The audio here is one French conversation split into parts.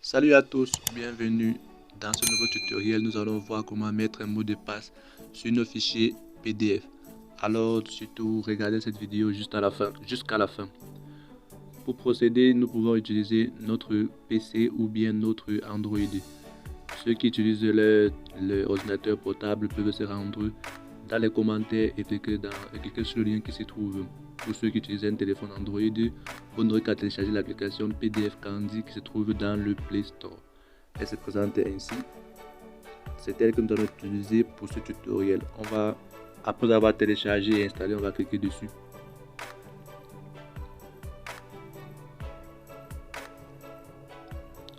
Salut à tous, bienvenue dans ce nouveau tutoriel. Nous allons voir comment mettre un mot de passe sur nos fichiers PDF. Alors surtout regardez cette vidéo jusqu'à la fin. Pour procéder, nous pouvons utiliser notre PC ou bien notre Android. Ceux qui utilisent l'ordinateur portable peuvent se rendre dans les commentaires et cliquer sur le lien qui se trouve. Pour ceux qui utilisent un téléphone Android, vous n'aurez qu'à télécharger l'application PDF Candy qui se trouve dans le Play Store. Elle se présente ainsi. C'est elle que nous allons utiliser pour ce tutoriel. Après avoir téléchargé et installé, on va cliquer dessus.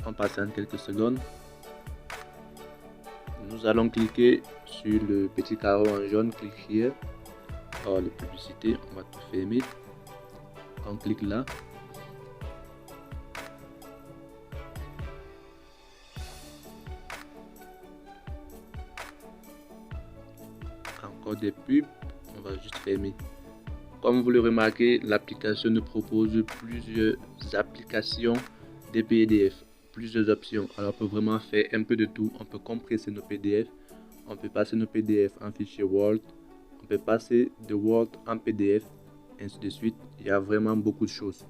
En passant quelques secondes, nous allons cliquer sur le petit carreau en jaune, clique here. Alors les publicités, on va tout fermer. On clique là. Encore des pubs, on va juste fermer. Comme vous le remarquez, l'application nous propose plusieurs applications de PDF, plusieurs options. Alors on peut vraiment faire un peu de tout. On peut compresser nos PDF, on peut passer nos PDF en fichier Word, on peut passer de Word en PDF, ainsi de suite. Il y a vraiment beaucoup de choses.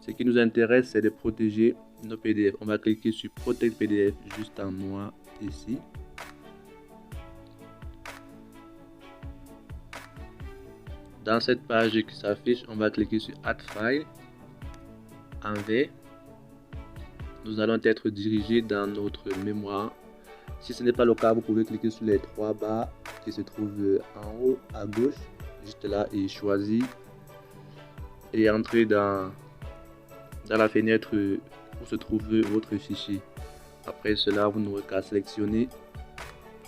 Ce qui nous intéresse, c'est de protéger nos PDF. On va cliquer sur Protect PDF juste en noir ici. Dans cette page qui s'affiche, on va cliquer sur Add File. En vert, nous allons être dirigés dans notre mémoire. Si ce n'est pas le cas, vous pouvez cliquer sur les trois barres qui se trouvent en haut à gauche, juste là, et choisir et entrer dans la fenêtre où se trouve votre fichier. Après cela, vous n'aurez qu'à sélectionner.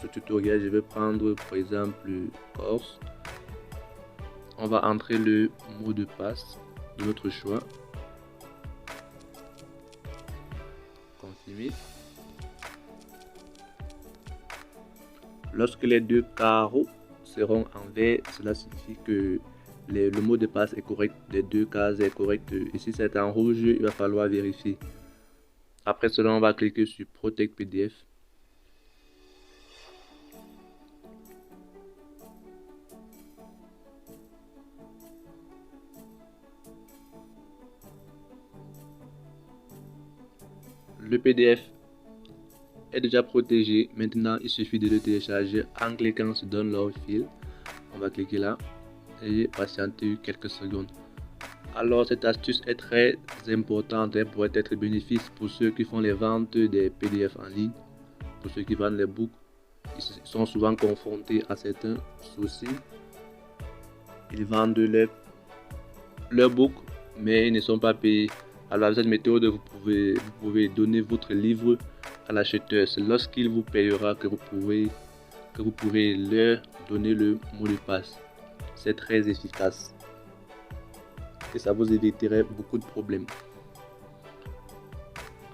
Ce tutoriel, je vais prendre par exemple Corse. On va entrer le mot de passe de notre choix. Confirmer. Lorsque les deux carreaux seront en vert, cela signifie que le mot de passe est correct, les deux cases est correct. Et si c'est en rouge, il va falloir vérifier. Après cela, on va cliquer sur Protect PDF. Le PDF est déjà protégé. Maintenant, il suffit de le télécharger en cliquant sur Download File. On va cliquer là et patienter quelques secondes. Alors, cette astuce est très importante. Elle pourrait être bénéfique pour ceux qui font les ventes des PDF en ligne. Pour ceux qui vendent les books, ils sont souvent confrontés à certains soucis. Ils vendent leurs books, mais ils ne sont pas payés. Alors, cette méthode, vous pouvez donner votre livre à l'acheteur. C'est lorsqu'il vous payera que vous pourrez leur donner le mot de passe. C'est très efficace et ça vous éviterait beaucoup de problèmes.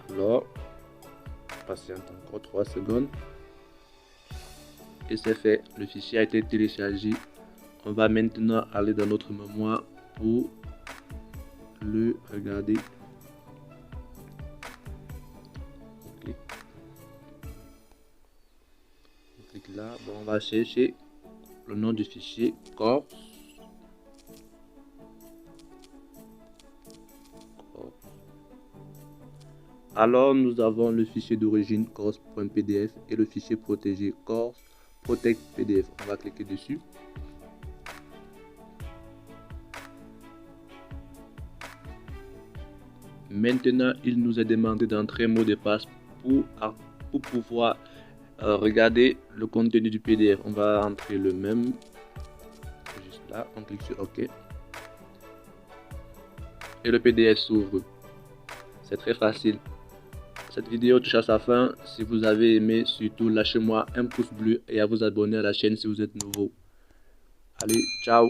Alors, patiente encore 3 secondes et c'est fait. Le fichier a été téléchargé. On va maintenant aller dans notre mémoire pour le regarder. On clique là. Bon, on va chercher le nom du fichier Corse. Alors nous avons le fichier d'origine corse.pdf et le fichier protégé Corse Protect PDF. On va cliquer dessus. Maintenant, il nous est demandé d'entrer un mot de passe pour pouvoir regarder le contenu du PDF. On va entrer le même. Juste là, on clique sur OK. Et le PDF s'ouvre. C'est très facile. Cette vidéo touche à sa fin. Si vous avez aimé, surtout lâchez-moi un pouce bleu et à vous abonner à la chaîne si vous êtes nouveau. Allez, ciao!